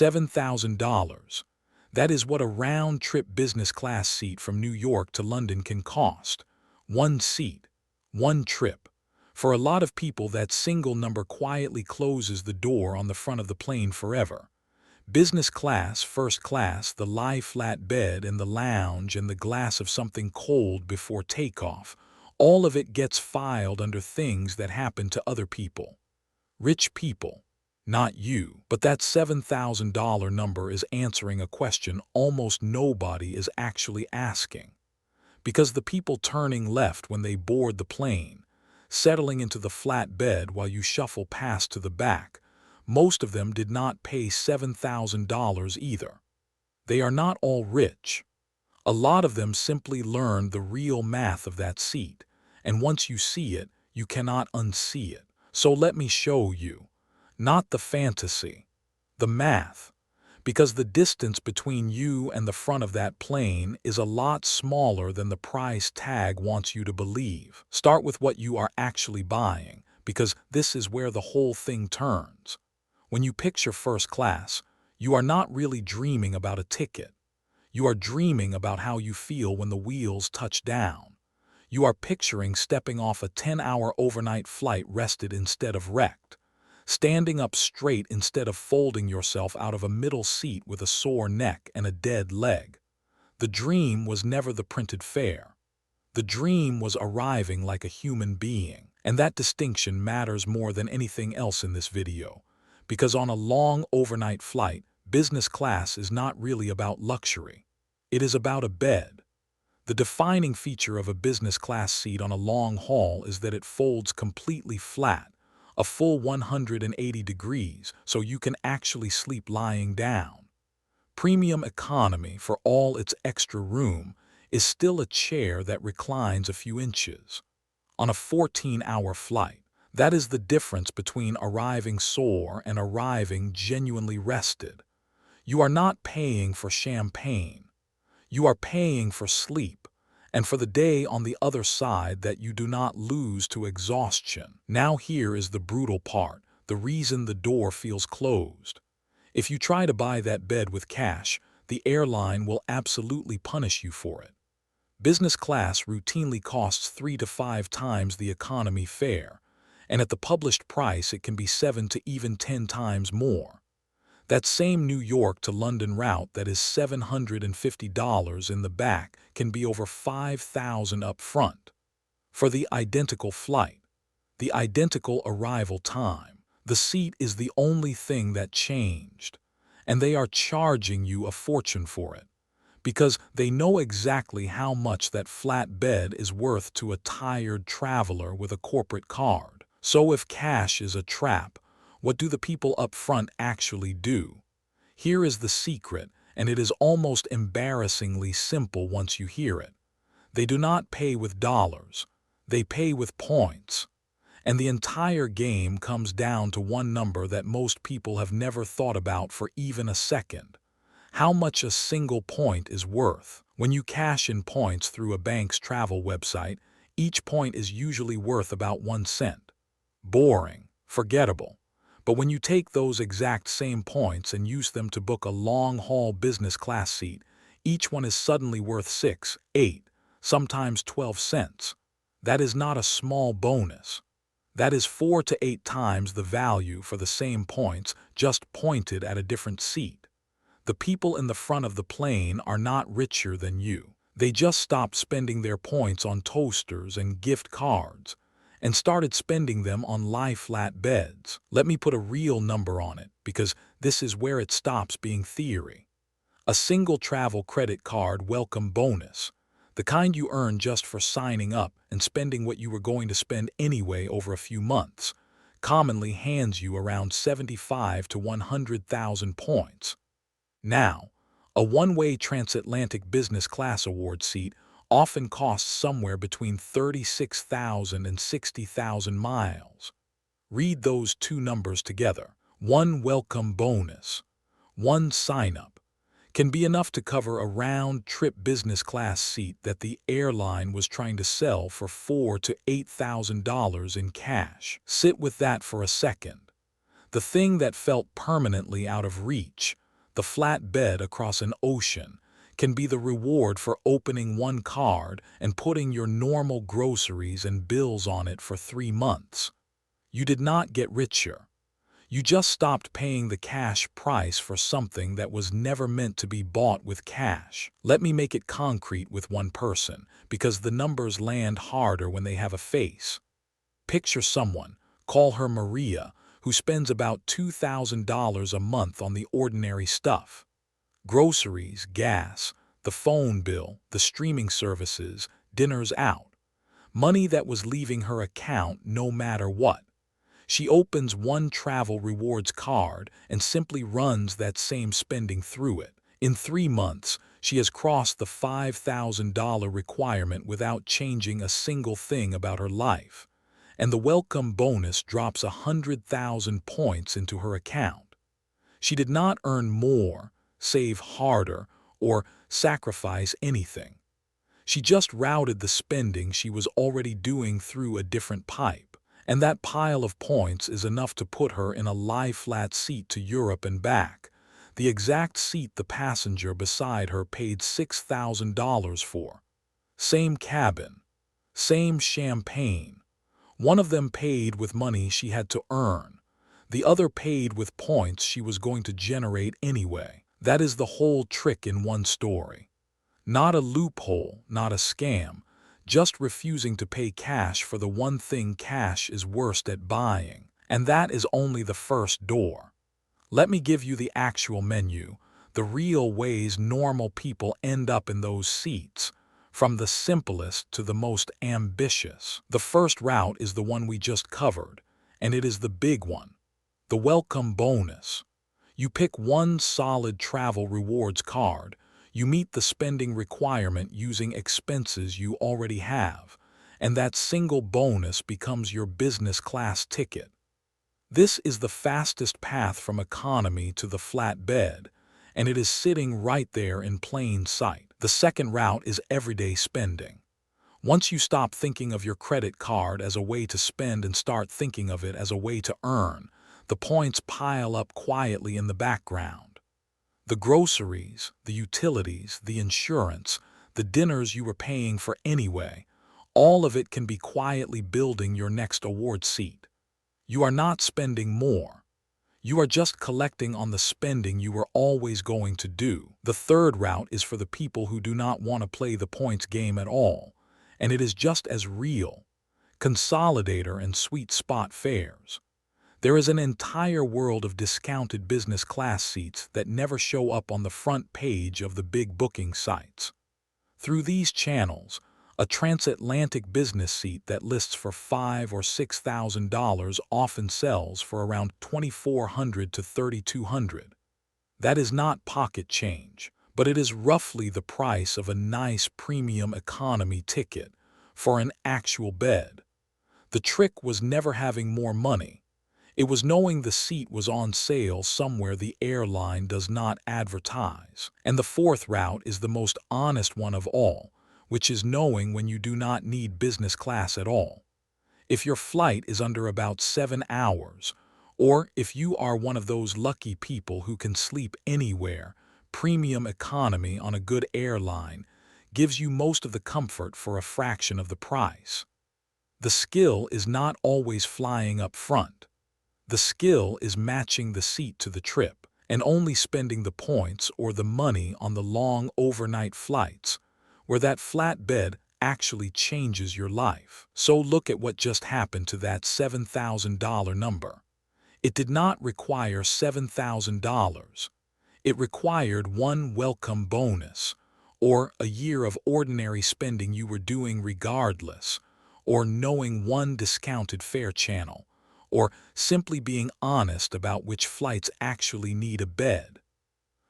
$7,000. That is what a round-trip business class seat from New York to London can cost. One seat, one trip. For a lot of people, that single number quietly closes the door on the front of the plane forever. Business class, first class, the lie-flat bed and the lounge and the glass of something cold before takeoff, all of it gets filed under things that happen to other people. Rich people. Not you. But that $7,000 number is answering a question almost nobody is actually asking. Because the people turning left when they board the plane, settling into the flat bed while you shuffle past to the back, most of them did not pay $7,000 either. They are not all rich. A lot of them simply learned the real math of that seat, and once you see it, you cannot unsee it. So let me show you. Not the fantasy, the math. Because the distance between you and the front of that plane is a lot smaller than the price tag wants you to believe. Start with what you are actually buying, because this is where the whole thing turns. When you picture first class, you are not really dreaming about a ticket. You are dreaming about how you feel when the wheels touch down. You are picturing stepping off a 10-hour overnight flight rested instead of wrecked, standing up straight instead of folding yourself out of a middle seat with a sore neck and a dead leg. The dream was never the printed fare. The dream was arriving like a human being, and that distinction matters more than anything else in this video. Because on a long overnight flight, business class is not really about luxury. It is about a bed. The defining feature of a business class seat on a long haul is that it folds completely flat, a full 180 degrees, so you can actually sleep lying down. Premium economy, for all its extra room, is still a chair that reclines a few inches. On a 14-hour flight, that is the difference between arriving sore and arriving genuinely rested. You are not paying for champagne. You are paying for sleep, and for the day on the other side that you do not lose to exhaustion. Now here is the brutal part, the reason the door feels closed. If you try to buy that bed with cash, the airline will absolutely punish you for it. Business class routinely costs 3 to 5 times the economy fare, and at the published price it can be 7 to even 10 times more. That same New York to London route that is $750 in the back can be over $5,000 up front. For the identical flight, the identical arrival time, the seat is the only thing that changed, and they are charging you a fortune for it, because they know exactly how much that flat bed is worth to a tired traveler with a corporate card. So if cash is a trap, what do the people up front actually do? Here is the secret, and it is almost embarrassingly simple once you hear it. They do not pay with dollars. They pay with points. And the entire game comes down to one number that most people have never thought about for even a second. How much a single point is worth. When you cash in points through a bank's travel website, each point is usually worth about 1 cent. Boring, forgettable. But when you take those exact same points and use them to book a long-haul business class seat, each one is suddenly worth 6, 8, sometimes 12 cents. That is not a small bonus. That is 4 to 8 times the value for the same points, just pointed at a different seat. The people in the front of the plane are not richer than you. They just stopped spending their points on toasters and gift cards, and started spending them on lie-flat beds. Let me put a real number on it, because this is where it stops being theory. A single travel credit card welcome bonus, the kind you earn just for signing up and spending what you were going to spend anyway over a few months, commonly hands you around 75 to 100,000 points. Now, a one-way transatlantic business class award seat often costs somewhere between 36,000 and 60,000 miles. Read those two numbers together. One welcome bonus, one sign-up, can be enough to cover a round-trip business class seat that the airline was trying to sell for $4,000 to $8,000 in cash. Sit with that for a second. The thing that felt permanently out of reach, The flat bed across an ocean can be the reward for opening one card and putting your normal groceries and bills on it for 3 months. You did not get richer. You just stopped paying the cash price for something that was never meant to be bought with cash. Let me make it concrete with one person, because the numbers land harder when they have a face. Picture someone, call her Maria, who spends about $2,000 a month on the ordinary stuff. Groceries, gas, the phone bill, the streaming services, dinners out. Money that was leaving her account no matter what. She opens one travel rewards card and simply runs that same spending through it. In 3 months, she has crossed the $5,000 requirement without changing a single thing about her life. And the welcome bonus drops 100,000 points into her account. She did not earn more, save harder, or sacrifice anything. She just routed the spending she was already doing through a different pipe. And that pile of points is enough to put her in a lie-flat seat to Europe and back, the exact seat the passenger beside her paid $6,000 for. Same cabin, same champagne. One of them paid with money she had to earn. The other paid with points she was going to generate anyway. That is the whole trick in one story. Not a loophole, not a scam. Just refusing to pay cash for the one thing cash is worst at buying, and that is only the first door. Let me give you the actual menu, the real ways normal people end up in those seats, from the simplest to the most ambitious. The first route is the one we just covered, and it is the big one, the welcome bonus. You pick one solid travel rewards card. You meet the spending requirement using expenses you already have, and that single bonus becomes your business class ticket. This is the fastest path from economy to the flat bed, and it is sitting right there in plain sight. The second route is everyday spending. Once you stop thinking of your credit card as a way to spend and start thinking of it as a way to earn, the points pile up quietly in the background. The groceries, the utilities, the insurance, the dinners you were paying for anyway, all of it can be quietly building your next award seat. You are not spending more. You are just collecting on the spending you were always going to do. The third route is for the people who do not want to play the points game at all, and it is just as real. Consolidator and sweet spot fares. There is an entire world of discounted business class seats that never show up on the front page of the big booking sites. Through these channels, a transatlantic business seat that lists for $5,000 or $6,000 often sells for around $2,400 to $3,200. That is not pocket change, but it is roughly the price of a nice premium economy ticket for an actual bed. The trick was never having more money. It was knowing the seat was on sale somewhere the airline does not advertise. And the fourth route is the most honest one of all, which is knowing when you do not need business class at all. If your flight is under about 7 hours, or if you are one of those lucky people who can sleep anywhere, premium economy on a good airline gives you most of the comfort for a fraction of the price. The skill is not always flying up front. The skill is matching the seat to the trip and only spending the points or the money on the long overnight flights where that flat bed actually changes your life. So look at what just happened to that $7,000 number. It did not require $7,000. It required one welcome bonus, or a year of ordinary spending you were doing regardless, or knowing one discounted fare channel, or simply being honest about which flights actually need a bed.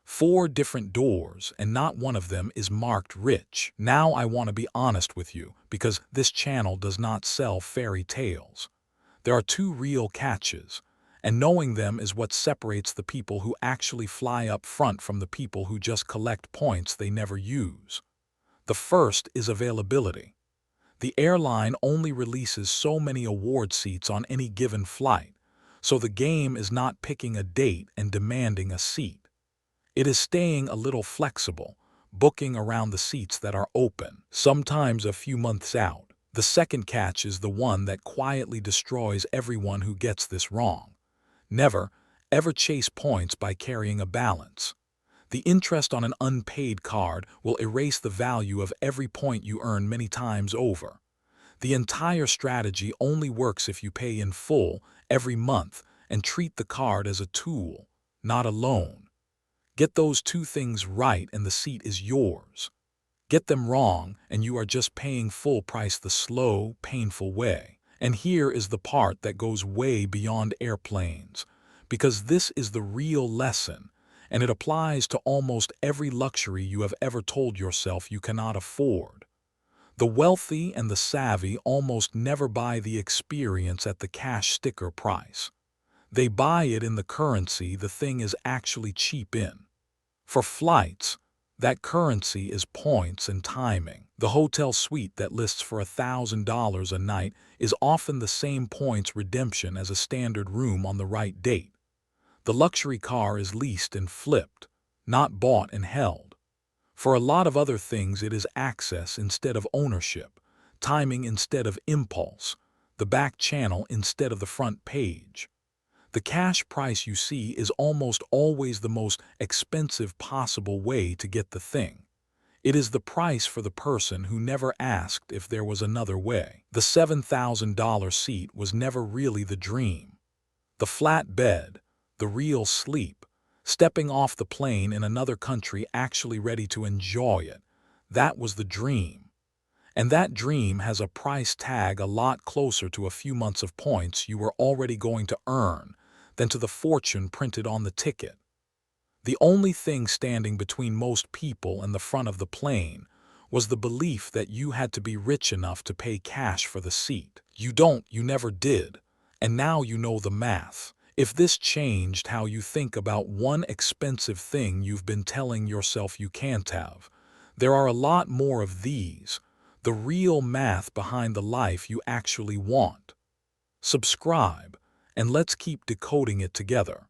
4 different doors, and not one of them is marked rich. Now I want to be honest with you, because this channel does not sell fairy tales. There are 2 real catches, and knowing them is what separates the people who actually fly up front from the people who just collect points they never use. The first is availability. The airline only releases so many award seats on any given flight, so the game is not picking a date and demanding a seat. It is staying a little flexible, booking around the seats that are open, sometimes a few months out. The second catch is the one that quietly destroys everyone who gets this wrong. Never, ever chase points by carrying a balance. The interest on an unpaid card will erase the value of every point you earn many times over. The entire strategy only works if you pay in full every month and treat the card as a tool, not a loan. Get those two things right and the seat is yours. Get them wrong and you are just paying full price the slow, painful way. And here is the part that goes way beyond airplanes, because this is the real lesson, and it applies to almost every luxury you have ever told yourself you cannot afford. The wealthy and the savvy almost never buy the experience at the cash sticker price. They buy it in the currency the thing is actually cheap in. For flights, that currency is points and timing. The hotel suite that lists for $1,000 a night is often the same points redemption as a standard room on the right date. The luxury car is leased and flipped, not bought and held. For a lot of other things it is access instead of ownership, timing instead of impulse, the back channel instead of the front page. The cash price you see is almost always the most expensive possible way to get the thing. It is the price for the person who never asked if there was another way. The $7,000 seat was never really the dream. The flat bed, the real sleep, stepping off the plane in another country actually ready to enjoy it, that was the dream. And that dream has a price tag a lot closer to a few months of points you were already going to earn than to the fortune printed on the ticket. The only thing standing between most people and the front of the plane was the belief that you had to be rich enough to pay cash for the seat. You never did, and now you know the math. If this changed how you think about one expensive thing you've been telling yourself you can't have, there are a lot more of these, the real math behind the life you actually want. Subscribe, and let's keep decoding it together.